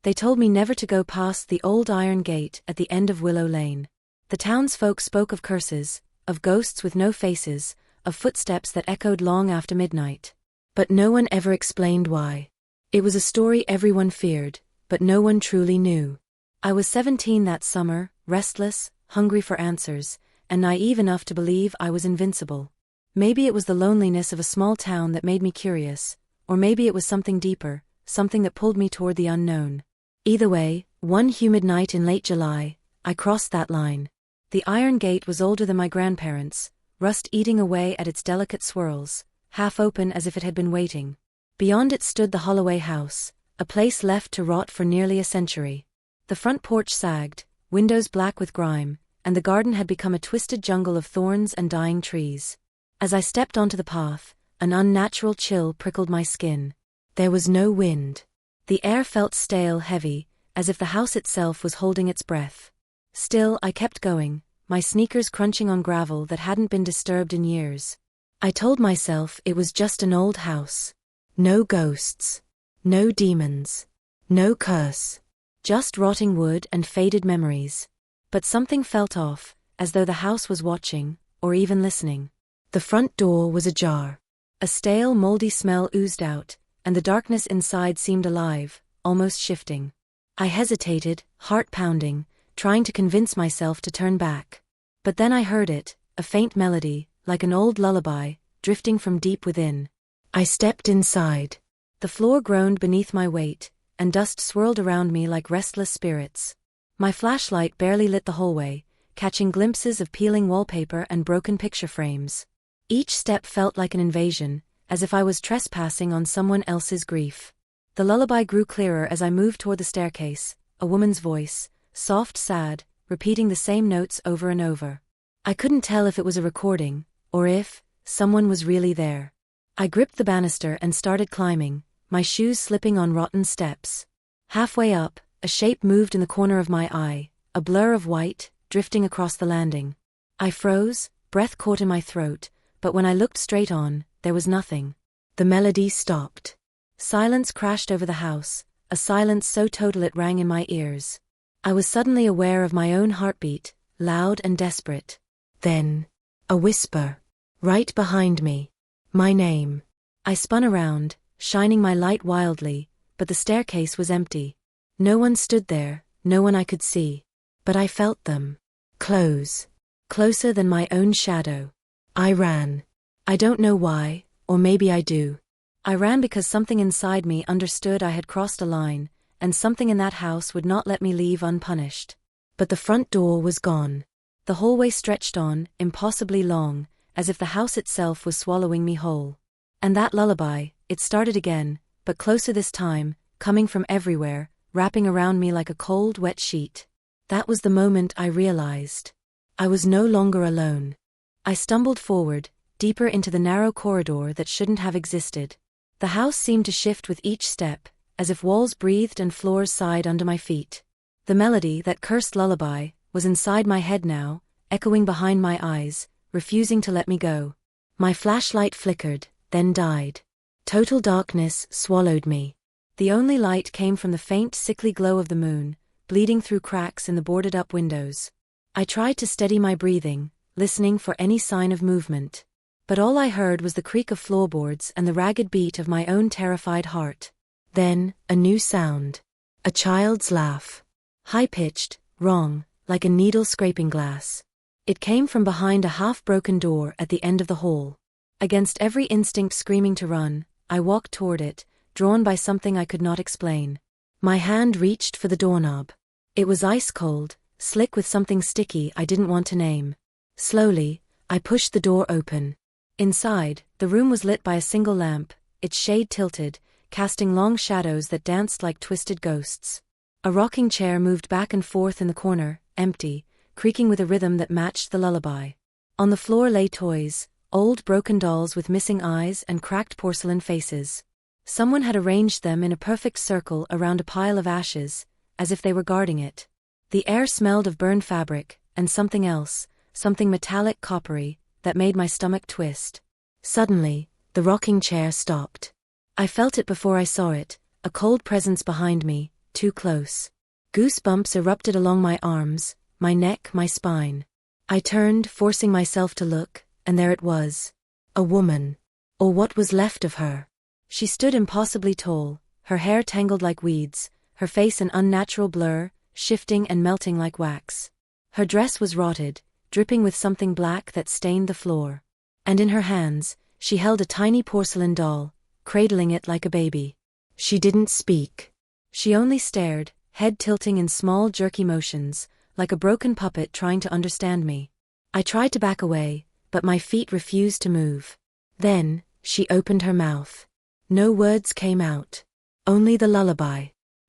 They told me never to go past the old iron gate at the end of Willow Lane. The townsfolk spoke of curses, of ghosts with no faces, of footsteps that echoed long after midnight. But no one ever explained why. It was a story everyone feared, but no one truly knew. I was 17 that summer, restless, hungry for answers, and naive enough to believe I was invincible. Maybe it was the loneliness of a small town that made me curious, or maybe it was something deeper, something that pulled me toward the unknown. Either way, one humid night in late July, I crossed that line. The iron gate was older than my grandparents', rust eating away at its delicate swirls, half open as if it had been waiting. Beyond it stood the Holloway house, a place left to rot for nearly a century. The front porch sagged, windows black with grime, and the garden had become a twisted jungle of thorns and dying trees. As I stepped onto the path, an unnatural chill prickled my skin. There was no wind. The air felt stale, heavy, as if the house itself was holding its breath. Still, I kept going, my sneakers crunching on gravel that hadn't been disturbed in years. I told myself it was just an old house. No ghosts. No demons. No curse. Just rotting wood and faded memories. But something felt off, as though the house was watching, or even listening. The front door was ajar. A stale, moldy smell oozed out, and the darkness inside seemed alive, almost shifting. I hesitated, heart pounding, trying to convince myself to turn back. But then I heard it, a faint melody, like an old lullaby, drifting from deep within. I stepped inside. The floor groaned beneath my weight, and dust swirled around me like restless spirits. My flashlight barely lit the hallway, catching glimpses of peeling wallpaper and broken picture frames. Each step felt like an invasion, as if I was trespassing on someone else's grief. The lullaby grew clearer as I moved toward the staircase, a woman's voice, soft, sad, repeating the same notes over and over. I couldn't tell if it was a recording, or if someone was really there. I gripped the banister and started climbing, my shoes slipping on rotten steps. Halfway up, a shape moved in the corner of my eye, a blur of white, drifting across the landing. I froze, breath caught in my throat, but when I looked straight on, there was nothing. The melody stopped. Silence crashed over the house, a silence so total it rang in my ears. I was suddenly aware of my own heartbeat, loud and desperate. Then, a whisper. Right behind me. My name. I spun around, shining my light wildly, but the staircase was empty. No one stood there, no one I could see. But I felt them. Close. Closer than my own shadow. I ran. I don't know why, or maybe I do. I ran because something inside me understood I had crossed a line, and something in that house would not let me leave unpunished. But the front door was gone. The hallway stretched on, impossibly long, as if the house itself was swallowing me whole. And that lullaby, it started again, but closer this time, coming from everywhere, wrapping around me like a cold, wet sheet. That was the moment I realized. I was no longer alone. I stumbled forward, deeper into the narrow corridor that shouldn't have existed. The house seemed to shift with each step, as if walls breathed and floors sighed under my feet. The melody, that cursed lullaby, was inside my head now, echoing behind my eyes, refusing to let me go. My flashlight flickered, then died. Total darkness swallowed me. The only light came from the faint, sickly glow of the moon, bleeding through cracks in the boarded-up windows. I tried to steady my breathing, listening for any sign of movement. But all I heard was the creak of floorboards and the ragged beat of my own terrified heart. Then, a new sound. A child's laugh. High-pitched, wrong, like a needle scraping glass. It came from behind a half-broken door at the end of the hall. Against every instinct screaming to run, I walked toward it, drawn by something I could not explain. My hand reached for the doorknob. It was ice-cold, slick with something sticky I didn't want to name. Slowly, I pushed the door open. Inside, the room was lit by a single lamp, its shade tilted, casting long shadows that danced like twisted ghosts. A rocking chair moved back and forth in the corner, empty, creaking with a rhythm that matched the lullaby. On the floor lay toys, old broken dolls with missing eyes and cracked porcelain faces. Someone had arranged them in a perfect circle around a pile of ashes, as if they were guarding it. The air smelled of burned fabric, and something else, something metallic coppery, that made my stomach twist. Suddenly, the rocking chair stopped. I felt it before I saw it, a cold presence behind me, too close. Goosebumps erupted along my arms, my neck, my spine. I turned, forcing myself to look, and there it was. A woman. Or what was left of her. She stood impossibly tall, her hair tangled like weeds, her face an unnatural blur, shifting and melting like wax. Her dress was rotted, dripping with something black that stained the floor. And in her hands, she held a tiny porcelain doll, cradling it like a baby. She didn't speak. She only stared, head tilting in small jerky motions, like a broken puppet trying to understand me. I tried to back away, but my feet refused to move. Then, she opened her mouth. No words came out. Only the lullaby.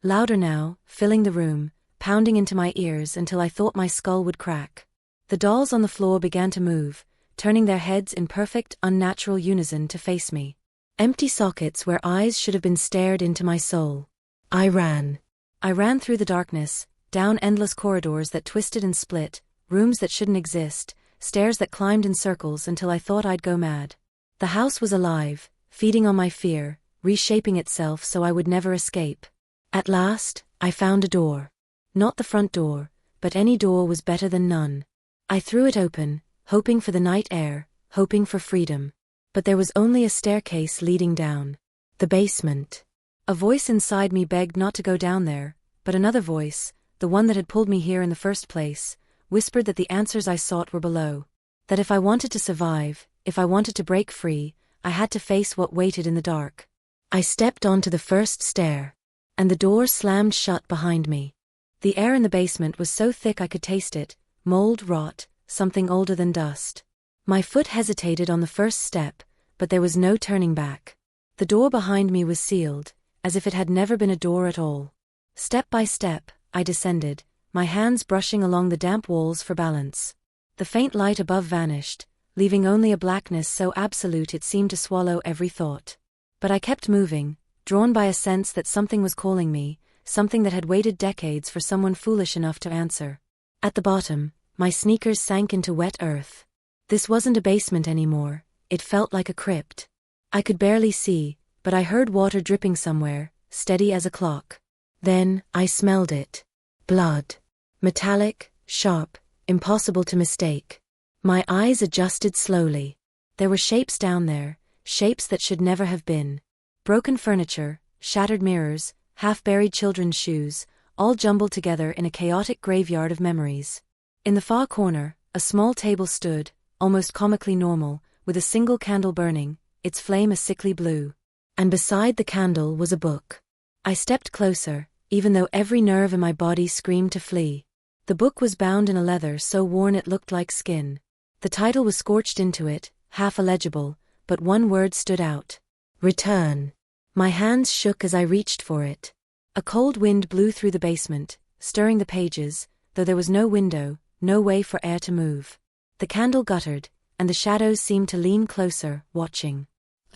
Louder now, filling the room, pounding into my ears until I thought my skull would crack. The dolls on the floor began to move, turning their heads in perfect, unnatural unison to face me. Empty sockets where eyes should have been stared into my soul. I ran. I ran through the darkness, down endless corridors that twisted and split, rooms that shouldn't exist, stairs that climbed in circles until I thought I'd go mad. The house was alive, feeding on my fear, reshaping itself so I would never escape. At last, I found a door. Not the front door, but any door was better than none. I threw it open, hoping for the night air, hoping for freedom. But there was only a staircase leading down. The basement. A voice inside me begged not to go down there, but another voice, the one that had pulled me here in the first place, whispered that the answers I sought were below. That if I wanted to survive, if I wanted to break free, I had to face what waited in the dark. I stepped onto the first stair. And the door slammed shut behind me. The air in the basement was so thick I could taste it, mold, rot, something older than dust. My foot hesitated on the first step, but there was no turning back. The door behind me was sealed, as if it had never been a door at all. Step by step, I descended, my hands brushing along the damp walls for balance. The faint light above vanished, leaving only a blackness so absolute it seemed to swallow every thought. But I kept moving, drawn by a sense that something was calling me, something that had waited decades for someone foolish enough to answer. At the bottom, my sneakers sank into wet earth. This wasn't a basement anymore, it felt like a crypt. I could barely see, but I heard water dripping somewhere, steady as a clock. Then, I smelled it. Blood. Metallic, sharp, impossible to mistake. My eyes adjusted slowly. There were shapes down there, shapes that should never have been. Broken furniture, shattered mirrors, half-buried children's shoes, all jumbled together in a chaotic graveyard of memories. In the far corner, a small table stood, almost comically normal, with a single candle burning, its flame a sickly blue. And beside the candle was a book. I stepped closer, even though every nerve in my body screamed to flee. The book was bound in a leather so worn it looked like skin. The title was scorched into it, half illegible, but one word stood out. Return. My hands shook as I reached for it. A cold wind blew through the basement, stirring the pages, though there was no window, no way for air to move. The candle guttered, and the shadows seemed to lean closer, watching.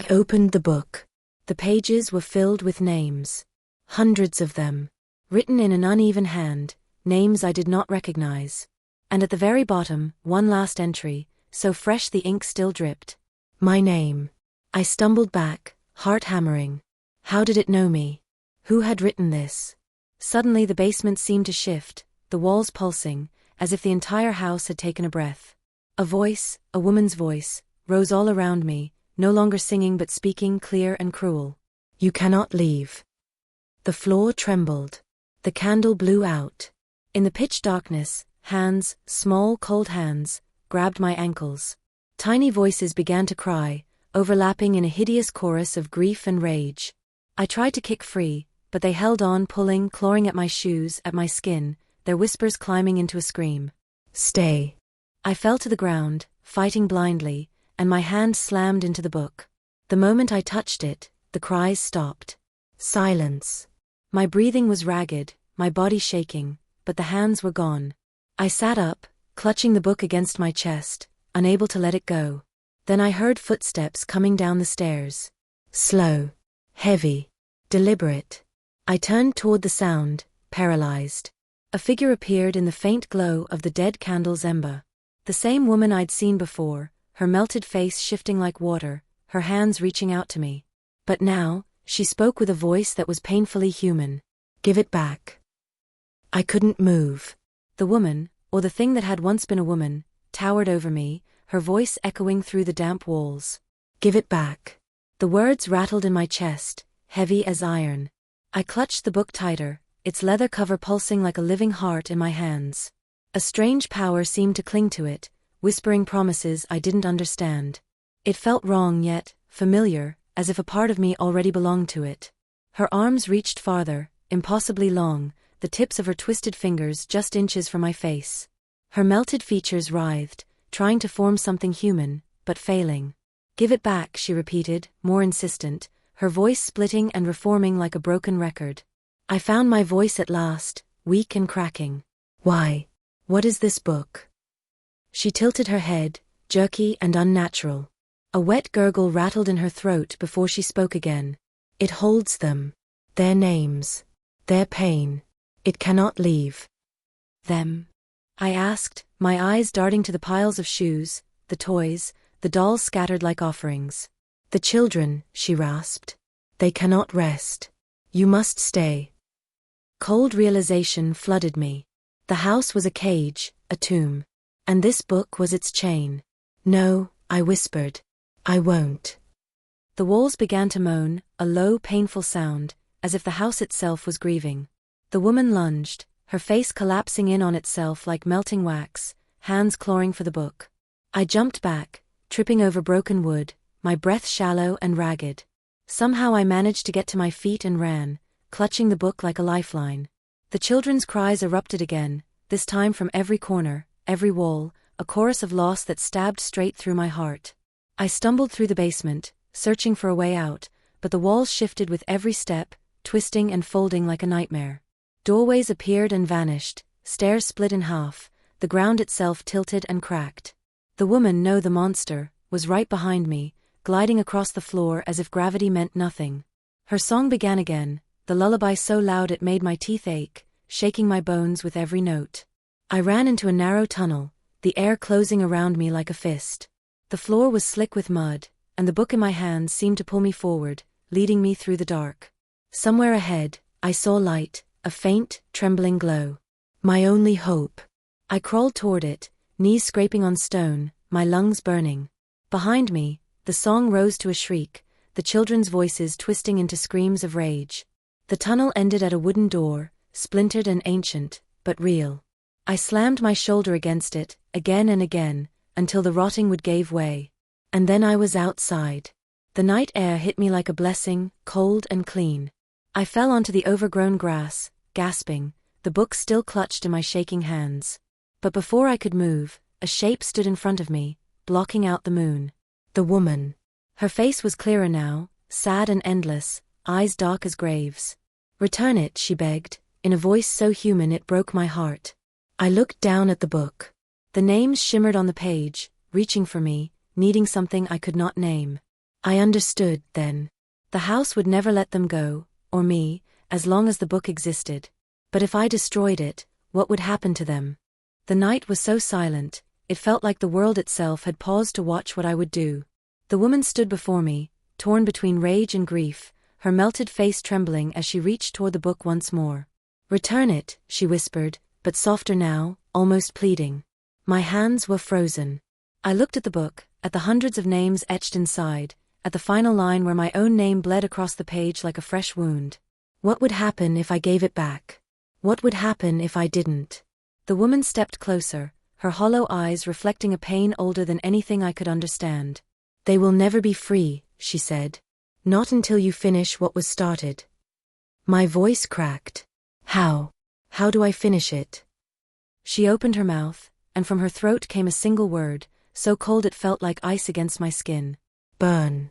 I opened the book. The pages were filled with names. Hundreds of them. Written in an uneven hand, names I did not recognize. And at the very bottom, one last entry, so fresh the ink still dripped. My name. I stumbled back, heart hammering. How did it know me? Who had written this? Suddenly the basement seemed to shift, the walls pulsing, as if the entire house had taken a breath. A voice, a woman's voice, rose all around me, no longer singing but speaking clear and cruel. You cannot leave. The floor trembled. The candle blew out. In the pitch darkness, hands, small cold hands, grabbed my ankles. Tiny voices began to cry, overlapping in a hideous chorus of grief and rage. I tried to kick free, but they held on, pulling, clawing at my shoes, at my skin, their whispers climbing into a scream. Stay. I fell to the ground, fighting blindly, and my hand slammed into the book. The moment I touched it, the cries stopped. Silence. My breathing was ragged, my body shaking, but the hands were gone. I sat up, clutching the book against my chest, unable to let it go. Then I heard footsteps coming down the stairs. Slow. Heavy. Deliberate. I turned toward the sound, paralyzed. A figure appeared in the faint glow of the dead candle's ember. The same woman I'd seen before, her melted face shifting like water, her hands reaching out to me. But now, she spoke with a voice that was painfully human. Give it back. I couldn't move. The woman, or the thing that had once been a woman, towered over me, her voice echoing through the damp walls. Give it back. The words rattled in my chest, heavy as iron. I clutched the book tighter, its leather cover pulsing like a living heart in my hands. A strange power seemed to cling to it, whispering promises I didn't understand. It felt wrong yet familiar, as if a part of me already belonged to it. Her arms reached farther, impossibly long, the tips of her twisted fingers just inches from my face. Her melted features writhed, trying to form something human, but failing. Give it back, she repeated, more insistent, her voice splitting and reforming like a broken record. I found my voice at last, weak and cracking. Why? What is this book? She tilted her head, jerky and unnatural. A wet gurgle rattled in her throat before she spoke again. It holds them. Their names. Their pain. It cannot leave. Them? I asked, my eyes darting to the piles of shoes, the toys, the dolls scattered like offerings. The children, she rasped. They cannot rest. You must stay. Cold realization flooded me. The house was a cage, a tomb. And this book was its chain. No, I whispered. I won't. The walls began to moan, a low, painful sound, as if the house itself was grieving. The woman lunged, her face collapsing in on itself like melting wax, hands clawing for the book. I jumped back, tripping over broken wood, my breath shallow and ragged. Somehow I managed to get to my feet and ran, clutching the book like a lifeline. The children's cries erupted again, this time from every corner, every wall, a chorus of loss that stabbed straight through my heart. I stumbled through the basement, searching for a way out, but the walls shifted with every step, twisting and folding like a nightmare. Doorways appeared and vanished, stairs split in half, the ground itself tilted and cracked. The woman, no, the monster, was right behind me, gliding across the floor as if gravity meant nothing. Her song began again, the lullaby so loud it made my teeth ache, shaking my bones with every note. I ran into a narrow tunnel, the air closing around me like a fist. The floor was slick with mud, and the book in my hands seemed to pull me forward, leading me through the dark. Somewhere ahead, I saw light, a faint, trembling glow. My only hope. I crawled toward it, knees scraping on stone, my lungs burning. Behind me, the song rose to a shriek, the children's voices twisting into screams of rage. The tunnel ended at a wooden door, splintered and ancient, but real. I slammed my shoulder against it, again and again, until the rotting wood gave way. And then I was outside. The night air hit me like a blessing, cold and clean. I fell onto the overgrown grass, gasping, the book still clutched in my shaking hands. But before I could move, a shape stood in front of me, blocking out the moon. The woman. Her face was clearer now, sad and endless, eyes dark as graves. Return it, she begged, in a voice so human it broke my heart. I looked down at the book. The names shimmered on the page, reaching for me, needing something I could not name. I understood, then. The house would never let them go, or me, as long as the book existed. But if I destroyed it, what would happen to them? The night was so silent, it felt like the world itself had paused to watch what I would do. The woman stood before me, torn between rage and grief, her melted face trembling as she reached toward the book once more. Return it, she whispered, but softer now, almost pleading. My hands were frozen. I looked at the book, at the hundreds of names etched inside, at the final line where my own name bled across the page like a fresh wound. What would happen if I gave it back? What would happen if I didn't? The woman stepped closer, her hollow eyes reflecting a pain older than anything I could understand. They will never be free, she said. Not until you finish what was started. My voice cracked. How? How do I finish it? She opened her mouth, and from her throat came a single word, so cold it felt like ice against my skin. Burn.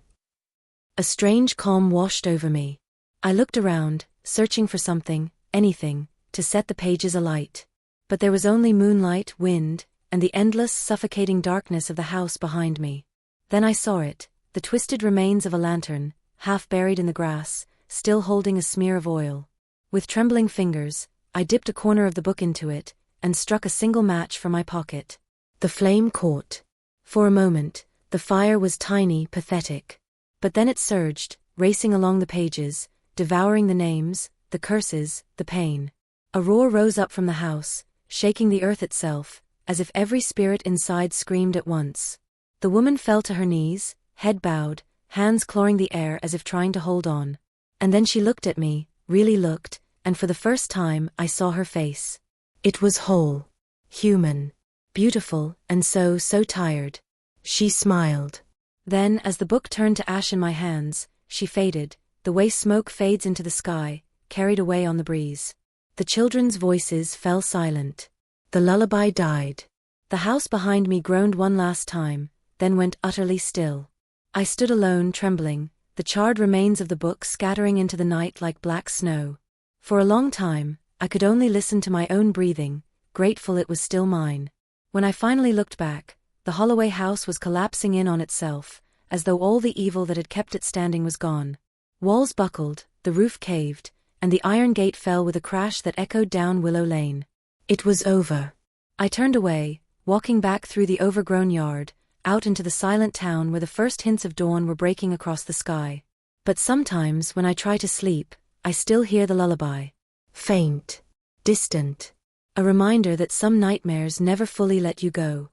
A strange calm washed over me. I looked around, searching for something, anything, to set the pages alight. But there was only moonlight, wind, and the endless, suffocating darkness of the house behind me. Then I saw it, the twisted remains of a lantern, half buried in the grass, still holding a smear of oil. With trembling fingers, I dipped a corner of the book into it, and struck a single match from my pocket. The flame caught. For a moment, the fire was tiny, pathetic. But then it surged, racing along the pages, devouring the names, the curses, the pain. A roar rose up from the house, shaking the earth itself, as if every spirit inside screamed at once. The woman fell to her knees, head bowed, hands clawing the air as if trying to hold on. And then she looked at me, really looked, and for the first time I saw her face. It was whole. Human. Beautiful, and so tired. She smiled. Then, as the book turned to ash in my hands, she faded, the way smoke fades into the sky, carried away on the breeze. The children's voices fell silent. The lullaby died. The house behind me groaned one last time, then went utterly still. I stood alone, trembling, the charred remains of the book scattering into the night like black snow. For a long time, I could only listen to my own breathing, grateful it was still mine. When I finally looked back, the Holloway house was collapsing in on itself, as though all the evil that had kept it standing was gone. Walls buckled, the roof caved, and the iron gate fell with a crash that echoed down Willow Lane. It was over. I turned away, walking back through the overgrown yard, out into the silent town where the first hints of dawn were breaking across the sky. But sometimes when I try to sleep, I still hear the lullaby. Faint. Distant. A reminder that some nightmares never fully let you go.